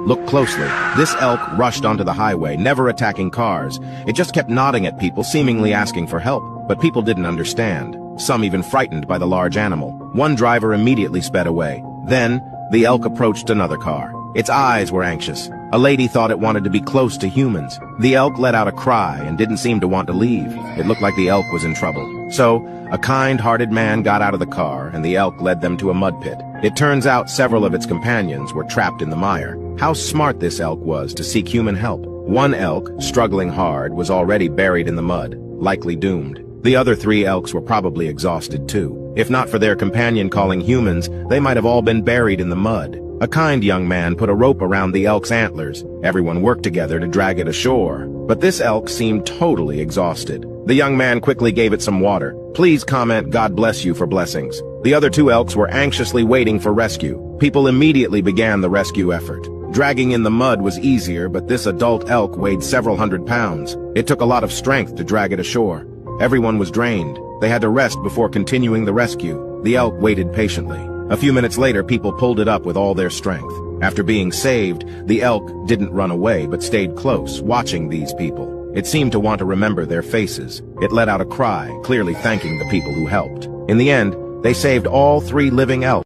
Look closely. This elk rushed onto the highway, never attacking cars. It just kept nodding at people, seemingly asking for help. But people didn't understand, some even frightened by the large animal. One driver immediately sped away. Then, the elk approached another car. Its eyes were anxious. A lady thought it wanted to be close to humans. The elk let out a cry and didn't seem to want to leave. It looked like the elk was in trouble. So, a kind-hearted man got out of the car, and the elk led them to a mud pit. It turns out several of its companions were trapped in the mire. How smart this elk was to seek human help. One elk, struggling hard, was already buried in the mud, likely doomed. The other 3 elks were probably exhausted too. If not for their companion calling humans, they might have all been buried in the mud. A kind young man put a rope around the elk's antlers. Everyone worked together to drag it ashore. But this elk seemed totally exhausted. The young man quickly gave it some water. Please comment "God bless you" for blessings. The other 2 elks were anxiously waiting for rescue. People immediately began the rescue effort. Dragging in the mud was easier, but this adult elk weighed several hundred pounds. It took a lot of strength to drag it ashore. Everyone was drained. They had to rest before continuing the rescue. The elk waited patiently. A few minutes later, people pulled it up with all their strength. After being saved, the elk didn't run away but stayed close, watching these people. It seemed to want to remember their faces. It let out a cry, clearly thanking the people who helped. In the end, they saved all 3 living elk.